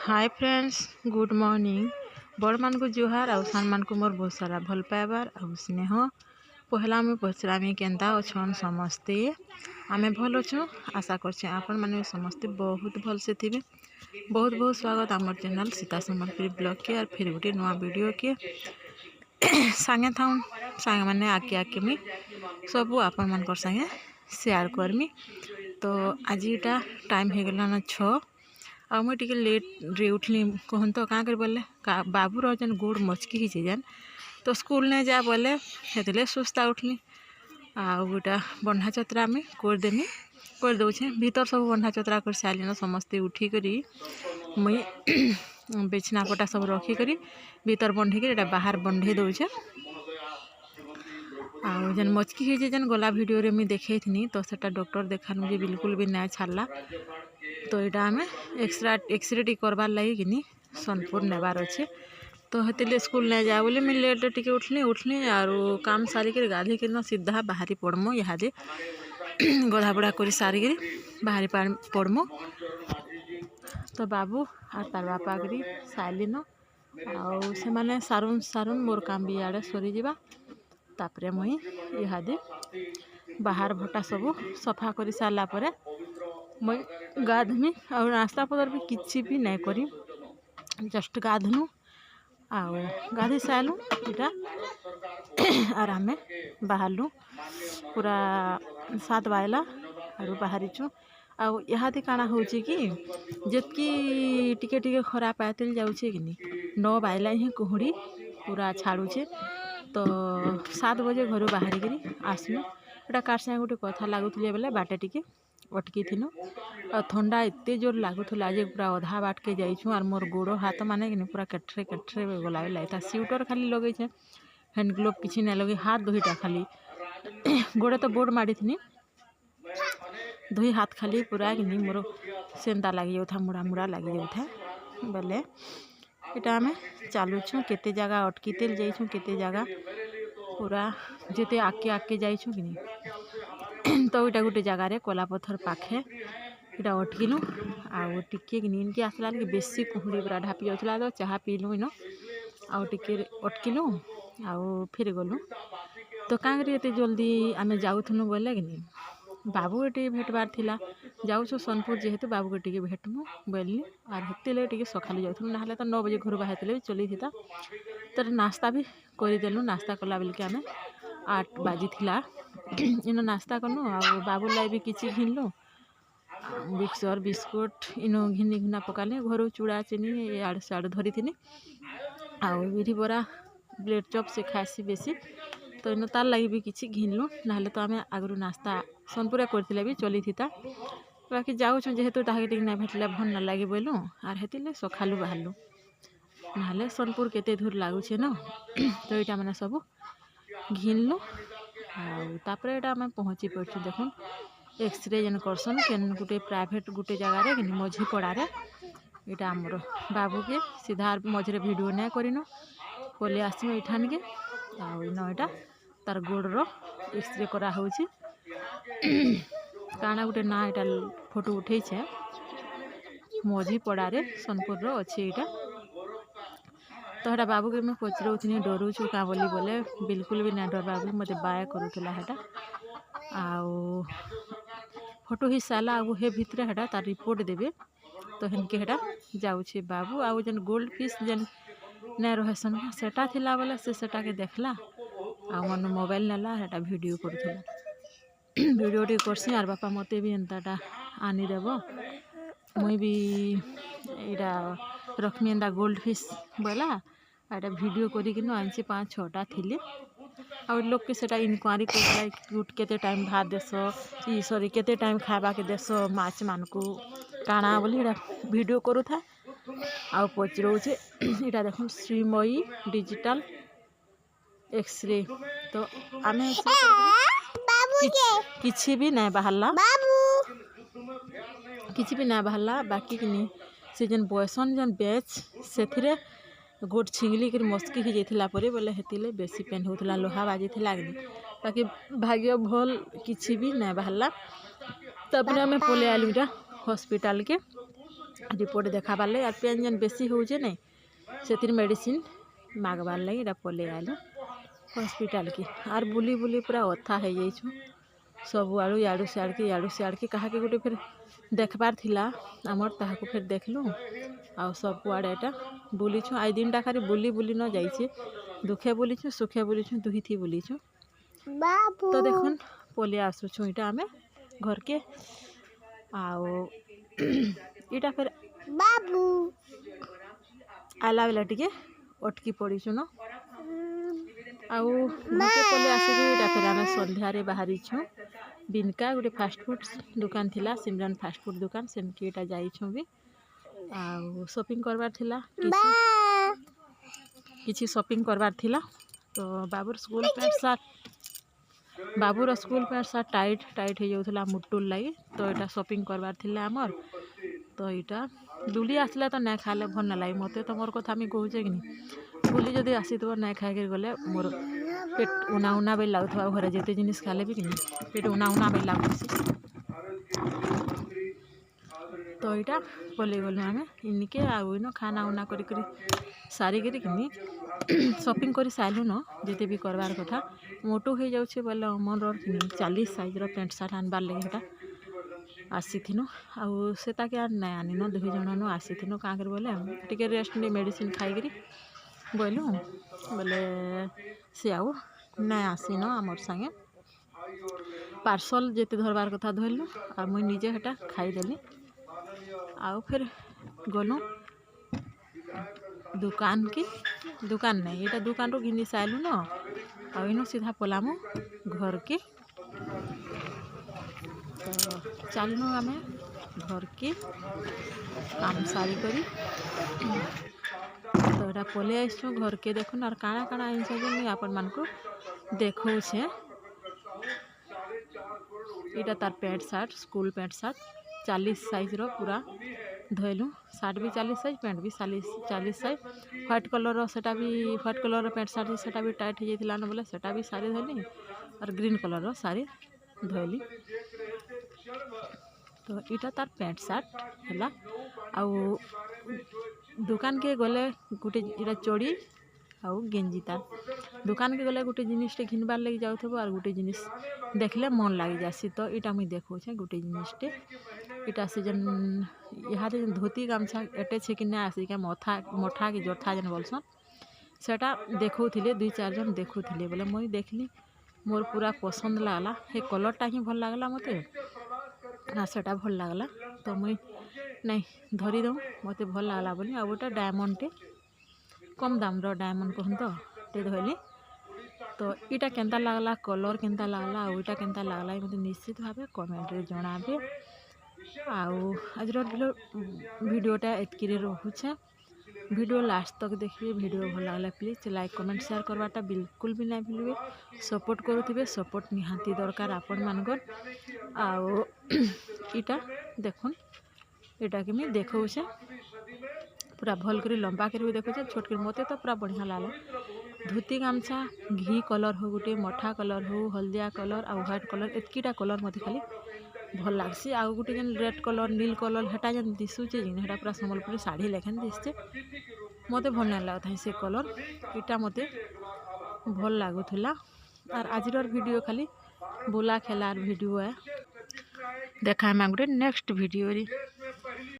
Hi friends, good morning. बड़ मान को जुहार आउ सान मान को मोर बहुत सारा भल पाइबार आउ स्नेह। पहला मुझे पचरामी केन्ता अच्छन समस्ते। आमे भल अच्छु, आशा करछे आपण माने समस्ते बहुत भल से थे। बहुत बहुत स्वागत आमर चैनल सीता सम्बलपुरी ब्लॉग के और फिर गोटे नुआ वीडियो के सांगे था सांग मैंने आके आके मुई सब आपण मान संगे शेयर करमी। तो आज इटा टाइम हो गला ना 6 आ मुझे टे लेट रे उठली कहन तो क्या कर बोले बाबूर जेन गोड़ मचकी ही जेन तो स्कूल नहीं जा बोले से सुस्ता उठली आ गोटा बंधा चतरा में करदेमी कर दौचे भीतर सब बंधा चतरा कर सारे समस्ते उठिक मुई बिछना पटा सब रखिक भीतर बंधे बाहर बंधे दौचे। आउ जेन मचकी ही जेन गला वीडियो रे मुई देखई थी तो सेटा डॉक्टर देखानु जे बिल्कुल भी नहीं छाड़ला। तो यहाँ आम एक्सरे टी करवार लगे कि सोनपुर नेबार अच्छे। तो हेतिले स्कूल नहीं जा बोले मुझे लेट टिके उठली आर काम सारिक गाधी कर सीधा बाहरी पड़मु इहादे गधा बुड़ा कर सारिक बाहरी पड़मु। तो बाबू और तार बापा करी साइलिन आउ से माने सारुन सारुन मोर काम भी इे सरीजा तापरे मुई इहादे बाहर भटा सब सफा कर सारा पर मुई गाधमी आ नास्ता पदर भी किसी भी नहीं करी जस्ट गाधनु आउ गाधी सारू इटा और आम बाहरलु पूरा 7 बाजला और बाहरीचु। आउ इहादे काना होची कि जितकी टिके टिके खरा पातिल जाऊे कि 9 बाजला ही कुहुड़ी पूरा छाड़ुचे। तो 7 बजे घर बाहर करी आसलु एटा कार सागे गोटे कथा लगुले बेले बाटे टिके अटकी थी और ठंडा एत जोर लगुला जे पूरा अधा बाट के जाइछुँ और मोर गोड़ हाथ माने कि पूरा केट्रे केट्रे गला लगे स्वेटर खाली लगे हैंड ग्लोव किसी नहीं लगे हाथ दुईटा खाली गोड़े तो बोर्ड माड़ी थी दुई हाथ खाली पूरा कि मोर सेंता लगी जाता मुड़ा मुड़ा लगी जाता बोले यहाँ आम चलुछुँ केते जगह अटकी तेल जाइछुँ केते जगह पूरा जिते आके आके जाइछुँ कि तो यहाँ गोटे जगार कला पथर पाखे यहाँ अटकिलु आउ टिके इनके आसला कि बेसी कुहुड़ी पूरा ढापी जाऊला तो चाह पीलु इन आउ टिके अटकिलु आउ फिर गलु। तो क्या करें जल्दी आम जाऊँ बोले कि बाबू ये भेटबार थिला जाऊँ सोनपुर जेहेतु बाबू के टे भेटमु बोलनी और हेते टे सकालू जाऊँ ना तो 9 बजे घर बाहर भी चली था। तो नास्ता भी करदेलु नास्ता कला बेल के आम 8 बाजी थिला इन नास्ता कनु आ बाबू लाई भी किसी घिनलु मिक्सर बिस्कुट इन घिनी घुना पकाले घर चूड़ा चीनी आड़ से धरी थी आउ बिरी बरा ब्रेड चप से खासी बेसी तो इन तार लगी भी किसी घिनलु ना तो आम आगु नास्ता सोनपुर करते भी चली था बाकी जाऊँ जेहेतु ताके ना भेटले भल ना लगे बोलूँ और हेतिले सकालू बाहरलु ना सोनपुर केते दूर लगुचे न। तो यहाँ मैंने सब घिनलु आउे यहाँ आम पहुँची पड़ू देखुन एक्सरे जेन करसन केन गोटे प्राइवेट गोटे जगार कि मझी पड़ारे यहाँ आमर बाबू के सीधा मझे वीडियो नहीं करनु पलि आसमु इठान के आउ यहाँ तार गोड़ एक्सरे करा होची काना गोटे ना यहाँ फोटो उठे मझी पड़ारे सोनपुर अच्छे यहाँ। तो यहाँ बाबू के मैं पचराऊनी डरुचु क्या बोली बोले बिल्कुल भी नहीं डर बाबू मत बाय करूला है आउ फोटो ही सारा आउ हे भितर है तार रिपोर्ट देवे तो हेनके हेटा जाऊे बाबू आउ जेन गोल्ड फिश जेन नहीं रहसन सेटा थिला बोले सेटा के देखला आ मन मोबाइल नेला हेटा वीडियो करूला वीडियो टी करसी और बापा मते भी एंताटा आनी देव मुई भी यहाँ रखमी एंता गोल्ड फिश बोला यहाँ वीडियो करी आनसी 5-6टा थी और लोग के सेटा इनक्वारी कर केते टाइम भात देस सॉरी केते टाइम खावा के देस माछ मान को काना बोली वीडियो करू था आउ पचराऊे यहाँ देख श्रीमयी डिजिटल एक्सरे। तो आम किसी भी नहीं बाहरला किसी भी नहीं बाहरला बाकी कि से जेन बयसन जेन बैच से गोट छिंगली कर मस्की ही जाता बोले हेतिले बेसी पेन होता लोहा बाजी थी बाकी भाग्य भल किसी भी नहीं बाहरला। तब आम पलि आलु हॉस्पिटल के रिपोर्ट देखाबार लगे आर पेन जेन बेसी होचे नहीं से मेडिसिन मागबार लगे इटा पलि आलु हॉस्पिटल की आर बुली बुली पूरा अथा हो जाइछु सब आड़ू याड़ू सियाड़ के कहा के गोटे फिर देखबार थिला आमर ताहाको फिर देखलु आ सब आड़े एटा बुलीछु आई दिन टा खाली बुली बुली न जाइछे दुखे बुलीछु सुखे बुलीछु दुही थी बुलीछु तो देखुन पलि आसुछु इटा आमे घर के आओ इटा फिर बाबू आला बेला टिके अटकी पड़ीछु न आउ घरके पलि आसिछु इटा फिर आमे संध्या रे बाहरीछु बिनका गोटे फास्ट फूड दुकान थिला सिमरन फास्ट फूड दुकान सेनकी इटा जाइछु भी आउ शॉपिंग करबार थिला किछि शॉपिंग करबार थिला तो बाबूर स्कूल पैंट सार्ट टाइट हो जाउथला मुटुल लगी तो यहाँ शॉपिंग करबार थिला आमर तो यहाँ बुली आसला तो ना खाले भल ना लगे मत तो मोर कथा मुझे कहूचे कि बुली जदि आसी ना खाई गले मोर पेट उना उना बेल लगुवा घरे जिते जिनिस खाले भी कि पेट उना उना बेल लगुसी तो यहाँ पलि गलु आम इनके आउन खाना उना कर सारिक शॉपिंग कर सारू न जिते भी करवार कथा मोटू हो जाऊे बोले मन 40 साइज पैंट सार्ट आनबार लगे आसी आउ से ना आनिन 2 जन आसी क्या कर बोले टे रेस्ट नहीं मेडिसिन खाई बोलु बोले सी आउ ना आसीन आमर संगे पार्सल जिते धरबार कथा धरलु आ मुई निजे हेटा खाईदेली आउ फिर गलु दुकान नहीं ये दुकान रू घिनी साइलु न आ इनु सीधा पलामु घर के तो चलनु आमे घर के काम सारी करी तो यहाँ पलि आसु घर के देखुन और काଣା काଣା आनछ मुझे आपण मान को देखौ छे इटा तार pant shirt school pant shirt 40 size रो पूरा धोलु सार्ट भी 40 साइज पैंट भी 40 साइज व्हाइट कलर सेटा भी व्हाइट कलर पैंट सार्ट सेटा भी टाइट हो जाइथिला न बोले सेटा भी साड़ी धोली और ग्रीन कलर साड़ी धोली तो इटा तार पैंट सार्ट है आउ दुकान के गले गोटे इटा चोड़ी आउ गेंजी तार दुकान के गले गोटे जिनिसटे घिनबार लगी जाउथबो और गोटे जिनिस देखले मन लगी जासी तो इटा मुई देखौछे गोटे जिनिसटे इटा से जन यहाँ धोती गामछा एटे छे कि ना आसी क्या मठा कि जथा जन बोलसन सेटा देखौथिले 2-4 जन देखौथिले बोले मुई देखली मोर पूरा पसंद लागला हे कलरटा ही भल लागला मते ना सेटा भल लागला तो मुई नहीं धरी दऊँ मते भल लागला बोली आ गोटे डायमंड टे कम दाम रो डायमंड कहन तो टे धरली तो इटा केंता लागला कलर केंता लागला आ इटा केंता लागला मते निश्चित भावे कमेंट रे जणाबे आउ आज वीडियोटा एतकी रोचे वीडियो लास्ट तक देखिए वीडियो भल लागला प्लीज लाइक कमेंट शेयर करवाटा बिल्कुल भी नहीं भूलिए सपोर्ट करुथिबे सपोर्ट निहाती दरकार आपण मानकर आउ इटा देखुन इटा के मैं देखौछे पूरा भल कर लंबा कर भी देखुचे छोट कर मते तो पूरा बढ़िया लागला धोती गामछा घी कलर हो गोटे मठा कलर हो हल्दिया कलर आ व्हाइट कलर एतकीटा कलर मते खाली भल लागसी आ गोटे जेन रेड कलर नील कलर हेटा जेन दिशुचे जेन हेटा पूरा संबलपुरी साड़ी लेखन दिसचे मते भल ना लागता से कलर इटा मते भल लागुथला और आजिर वीडियो खाली बुला खेलार वीडियो है देखा गोटे नेक्स्ट वीडियो रे।